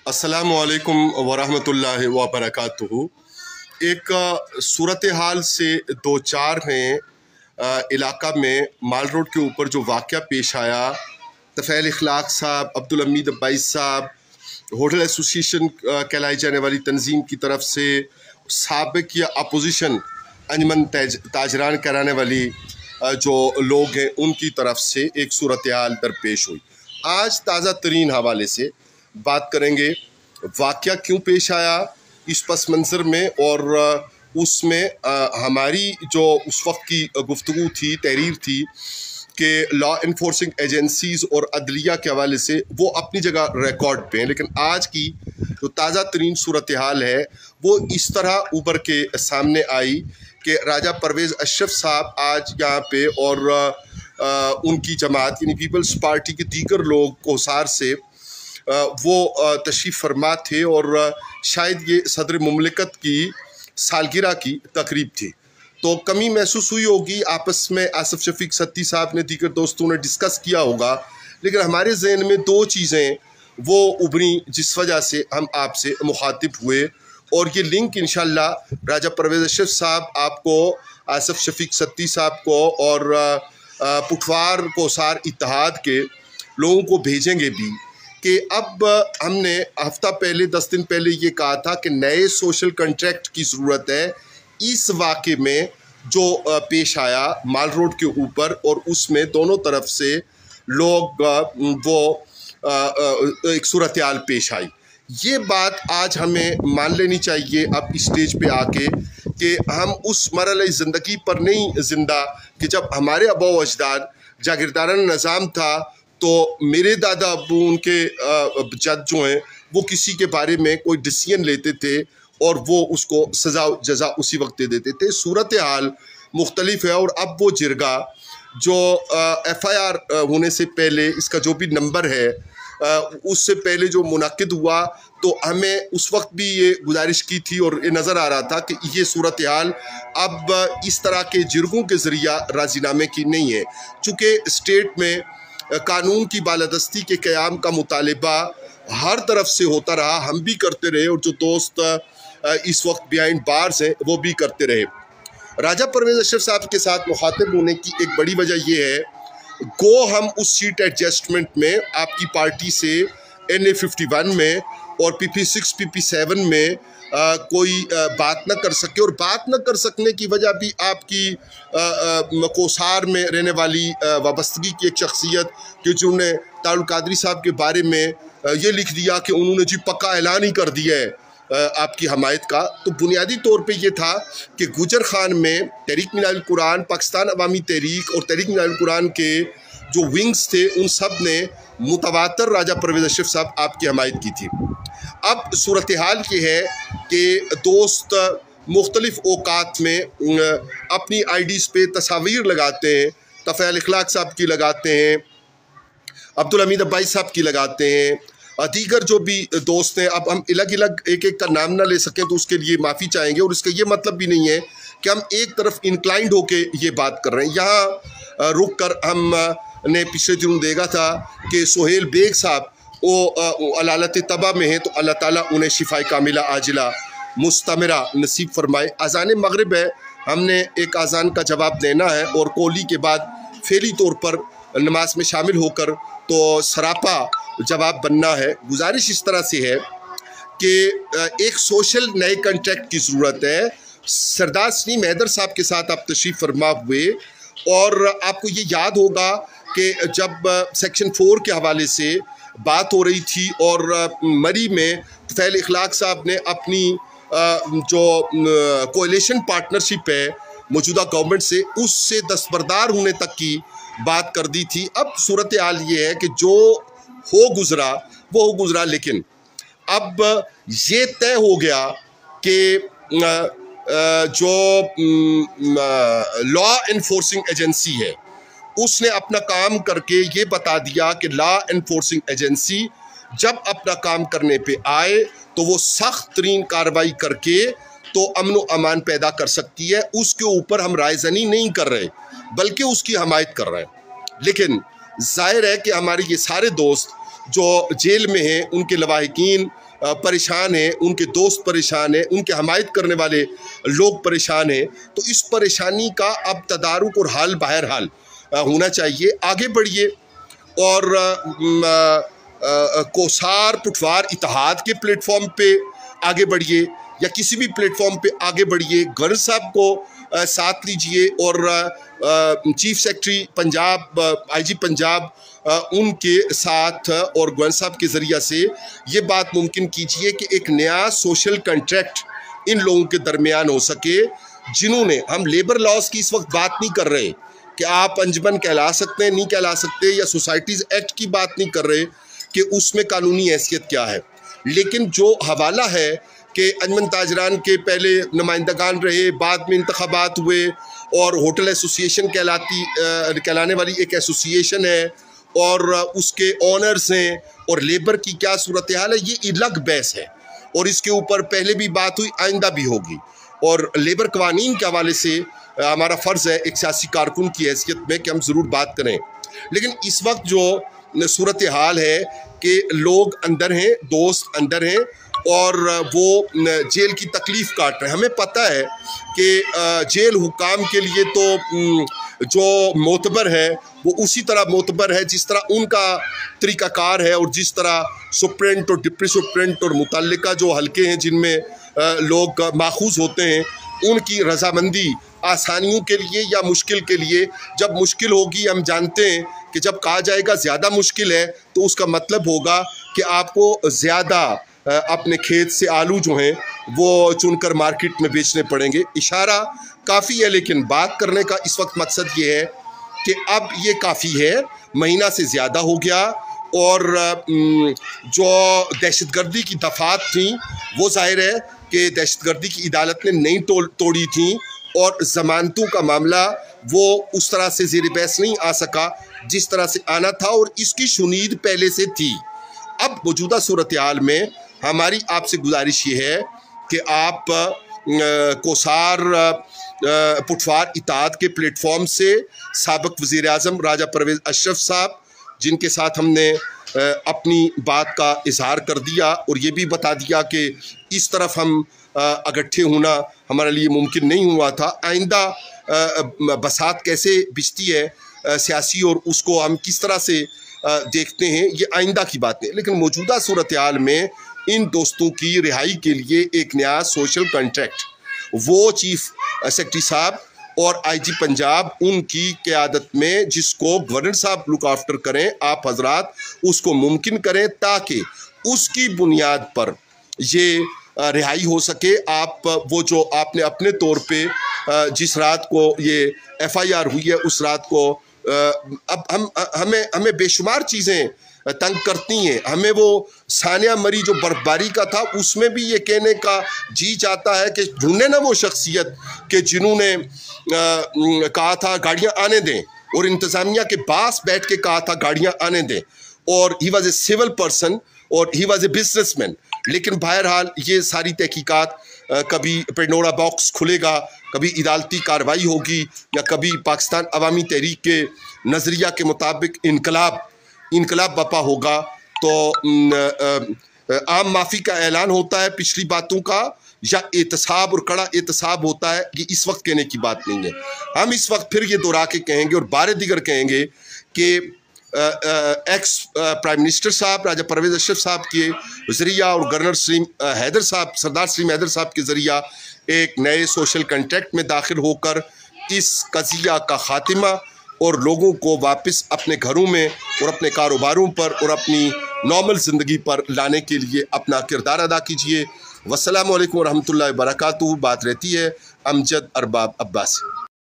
अस्सलामुअलैकुम वरहमतुल्लाहि वबरकातुहू। एक सूरत हाल से दो चार हैं इलाका में माल रोड के ऊपर जो वाक़या पेश आया, तफ़ैल इखलाक साहब, अब्दुल हमीद अब्बासी साहब, होटल एसोसिएशन कहलाई जाने वाली तंजीम की तरफ से साबिक या अपोजिशन अंजमन ताजरान कराने वाली जो लोग हैं उनकी तरफ से एक सूरत हाल दरपेश हुई। आज ताज़ा तरीन हवाले से बात करेंगे वाक़या क्यों पेश आया इस पस मंज़र में, और उसमें हमारी जो उस वक्त की गुफ्तगू थी, तहरीर थी कि लॉ इन्फोर्सिंग एजेंसीज़ और अदलिया के हवाले से वो अपनी जगह रिकॉर्ड पे हैं, लेकिन आज की जो ताज़ा तरीन सूरत हाल है वो इस तरह उभर के सामने आई कि राजा परवेज़ अशरफ साहब आज यहाँ पे और उनकी जमात यानी पीपल्स पार्टी के दीगर लोग कोसार से वो तशरीफ़ फरमा थे और शायद ये सदर मुमलिकत की सालगिरह की तकरीब थी। तो कमी महसूस हुई होगी, आपस में आसिफ शफीक सत्ती साहब ने, दीगर दोस्तों ने डिस्कस किया होगा, लेकिन हमारे जहन में दो चीज़ें वो उभरी जिस वजह से हम आपसे मुखातिब हुए, और ये लिंक इंशाल्लाह राजा परवेज़ अशरफ साहब आपको, आसिफ शफीक सत्ती साहब को और पुठवार कोसार इत्तेहाद के लोगों को भेजेंगे भी कि अब हमने हफ्ता पहले 10 दिन पहले ये कहा था कि नए सोशल कॉन्ट्रैक्ट की ज़रूरत है इस वाक़े में जो पेश आया माल रोड के ऊपर, और उसमें दोनों तरफ से लोग वो एक सूरत हाल पेश आई। ये बात आज हमें मान लेनी चाहिए अब इस स्टेज पे आके कि हम उस मरहले ज़िंदगी पर नहीं जिंदा कि जब हमारे आबा व अजदाद जागीरदाराना निज़ाम था तो मेरे दादा अब्बू, उनके जद जो हैं वो किसी के बारे में कोई डिसीजन लेते थे और वो उसको सज़ा जज़ा उसी वक्त दे देते थे। सूरत हाल मुख्तलिफ है, और अब वो जिरगा जो FIR होने से पहले इसका जो भी नंबर है उससे पहले जो मुनाकिद हुआ, तो हमें उस वक्त भी ये गुजारिश की थी और ये नज़र आ रहा था कि ये सूरत हाल अब इस तरह के जिरगों के ज़रिया राजीनामे की नहीं है। चूँकि स्टेट में कानून की बालादस्ती के क़याम का मुतालिबा हर तरफ से होता रहा, हम भी करते रहे और जो दोस्त इस वक्त बिहाइंड बार्स हैं वो भी करते रहे। राजा परवेज़ अशरफ साहब के साथ मुखातिब होने की एक बड़ी वजह ये है, गो हम उस सीट एडजस्टमेंट में आपकी पार्टी से NA 51 में और PP6 PP7 में कोई बात न कर सके, और बात न कर सकने की वजह भी आपकी कोसार में रहने वाली वाबस्तगी की एक शख्सियत कि जिन्होंने तारुल कादरी साहब के बारे में ये लिख दिया कि उन्होंने जी पक्का ऐलान ही कर दिया है आपकी हमायत का। तो बुनियादी तौर पे ये था कि गुजर खान में तहरीक मिनारुल कुरान, पाकिस्तान अवामी तहरीक और तहरीक मिनारुल कुरान के जो विंग्स थे उन सब ने मुतवातर राजा परवेज़ अशरफ साहब आपकी हमायत की थी। अब सूरत हाल ये है कि दोस्त मुख्तलिफ औकात में अपनी IDs पे तस्वीर लगाते हैं, तफ़ैल इखलाक साहब की लगाते हैं, अब्दुल हमीद अब्बासी साहब की लगाते हैं, दीगर जो भी दोस्त हैं। अब हम अलग अलग एक एक का नाम ना ले सकें तो उसके लिए माफ़ी चाहेंगे, और इसका ये मतलब भी नहीं है कि हम एक तरफ इंक्लाइंड होके ये बात कर रहे हैं। यहाँ रुक कर हम ने पिछले दिनों देखा था कि सोहेल बेग साहब वो अलालत तबा में हैं, तो अल्लाह ताला उन्हें शिफाए कामिला आजिला मुस्तमरा नसीब फरमाए। अज़ान मगरिब है, हमने एक अज़ान का जवाब देना है और कोली के बाद फेरी तौर पर नमाज में शामिल होकर तो सरापा जवाब बनना है। गुजारिश इस तरह से है कि एक सोशल नए कॉन्ट्रैक्ट की ज़रूरत है। सरदार सलीम हैदर साहब के साथ आप तशरीफ़ फरमा हुए, और आपको ये याद होगा कि जब सेक्शन 4 के हवाले से बात हो रही थी और मरी में तफ़ैल इखलाक साहब ने अपनी जो कोalition पार्टनरशिप है मौजूदा गवर्नमेंट से, उससे दस्तबरदार होने तक की बात कर दी थी। अब सूरत हाल ये है कि जो हो गुज़रा वो हो गुज़रा, लेकिन अब ये तय हो गया कि जो लॉ इन्फोर्सिंग एजेंसी है उसने अपना काम करके ये बता दिया कि लॉ इन्फोर्सिंग एजेंसी जब अपना काम करने पे आए तो वो सख्त तरीन कार्रवाई करके तो अमन व अमान पैदा कर सकती है। उसके ऊपर हम रायज़नी नहीं कर रहे बल्कि उसकी हमायत कर रहे हैं। लेकिन जाहिर है कि हमारे ये सारे दोस्त जो जेल में हैं उनके लवाहिकीन परेशान हैं, उनके दोस्त परेशान हैं, उनके हमायत करने वाले लोग परेशान हैं। तो इस परेशानी का अब तदारुक और हाल बहरहाल होना चाहिए। आगे बढ़िए और कोसार पुठवार इत्तेहाद के प्लेटफॉर्म पे आगे बढ़िए या किसी भी प्लेटफॉर्म पे आगे बढ़िए। गवर्नर साहब को साथ लीजिए और chief secretary Punjab, IG Punjab, उनके साथ और गवर्नर साहब के ज़रिया से ये बात मुमकिन कीजिए कि एक नया सोशल कॉन्ट्रैक्ट इन लोगों के दरमियान हो सके, जिन्होंने, हम लेबर लॉज की इस वक्त बात नहीं कर रहे कि आप अंजुमन कहला सकते हैं नहीं कहला सकते, या सोसाइटीज़ एक्ट की बात नहीं कर रहे कि उसमें कानूनी हैसियत क्या है, लेकिन जो हवाला है कि अंजुमन ताजरान के पहले नुमाइंदगान रहे, बाद में इंतखाबात हुए और होटल एसोसिएशन कहलाने वाली एक एसोसिएशन है और उसके ऑनर्स हैं और लेबर की क्या सूरत हाल है, ये अलग बहस है और इसके ऊपर पहले भी बात हुई, आइंदा भी होगी। और लेबर कवानीन के हवाले से हमारा फ़र्ज़ है एक सियासी कारकुन की हैसियत में कि हम ज़रूर बात करें। लेकिन इस वक्त जो सूरत हाल है कि लोग अंदर हैं, दोस्त अंदर हैं और वो जेल की तकलीफ़ काट रहे हैं। हमें पता है कि जेल हुकाम के लिए तो जो मोतबर है वो उसी तरह मोतबर है जिस तरह उनका तरीक़ाकार है और जिस तरह सुप्रेंट और डिप्टी सुप्रेंट और मुतल्लिका जो हल्के हैं जिनमें लोग माखूज़ होते हैं, उनकी रजामंदी आसानियों के लिए या मुश्किल के लिए। जब मुश्किल होगी, हम जानते हैं कि जब कहा जाएगा ज़्यादा मुश्किल है तो उसका मतलब होगा कि आपको ज़्यादा अपने खेत से आलू जो हैं वो चुनकर मार्केट में बेचने पड़ेंगे। इशारा काफ़ी है, लेकिन बात करने का इस वक्त मकसद ये है कि अब ये काफ़ी है, महीना से ज़्यादा हो गया और जो दहशतगर्दी की दफ़ात थी वो ज़ाहिर है कि दहशतगर्दी की अदालत ने नहीं तोड़ी थी और ज़मानतों का मामला वो उस तरह से ज़ेर बहस नहीं आ सका जिस तरह से आना था और इसकी शुनीद पहले से थी। अब मौजूदा सूरत हाल में हमारी आपसे गुजारिश ये है कि आप कोसार पुठवार इत्तेहाद के प्लेटफॉर्म से साबिक़ वज़ीर आज़म राजा परवेज़ अशरफ साहब, जिनके साथ हमने अपनी बात का इजहार कर दिया और ये भी बता दिया कि इस तरफ हम इकट्ठे होना हमारे लिए मुमकिन नहीं हुआ था, आइंदा बसात कैसे बिछती है सियासी और उसको हम किस तरह से देखते हैं, ये आइंदा की बात है। लेकिन मौजूदा सूरत हाल में इन दोस्तों की रिहाई के लिए एक नया सोशल कॉन्ट्रैक्ट वो चीफ सेक्रेटरी साहब और आईजी पंजाब उनकी क़यादत में, जिसको गवर्नर साहब लुक आफ्टर करें, आप हजरात उसको मुमकिन करें ताकि उसकी बुनियाद पर ये रिहाई हो सके। आप वो जो आपने अपने तौर पे जिस रात को ये FIR हुई है उस रात को अब हमें बेशुमार चीज़ें तंग करती हैं। हमें वो सानिया मरी जो बर्फबारी का था उसमें भी ये कहने का जी चाहता है कि ढूंढे ना वो शख्सियत के जिन्होंने कहा था गाड़ियाँ आने दें और इंतज़ामिया के पास बैठ के कहा था गाड़ियाँ आने दें, और he was a civil person और ही वॉज ए बिजनेसमैन। लेकिन बहरहाल ये सारी तहकीकात कभी पेंडोरा बॉक्स खुलेगा, कभी अदालती कार्रवाई होगी या कभी पाकिस्तान अवामी तहरीक के नज़रिया के मुताबिक इनकलाब बपा होगा। तो आम माफ़ी का ऐलान होता है पिछली बातों का या एहतसाब और कड़ा एहतसाब होता है, ये इस वक्त कहने की बात नहीं है। हम इस वक्त फिर ये दोहरा के कहेंगे और बारे दिगर कहेंगे कि एक्स प्राइम मिनिस्टर साहब राजा परवेज़ अशरफ साहब के ज़रिया और गवर्नर सरदार सलीम हैदर साहब के ज़रिया एक नए सोशल कॉन्ट्रैक्ट में दाखिल होकर इस कज़िया का ख़ात्मा और लोगों को वापस अपने घरों में और अपने कारोबारों पर और अपनी नॉर्मल ज़िंदगी पर लाने के लिए अपना किरदार अदा कीजिए। वस्सलामु अलैकुम रहमतुल्लाहि व बरकातुहू। बात रहती है अमजद अरबाब अब्बासी।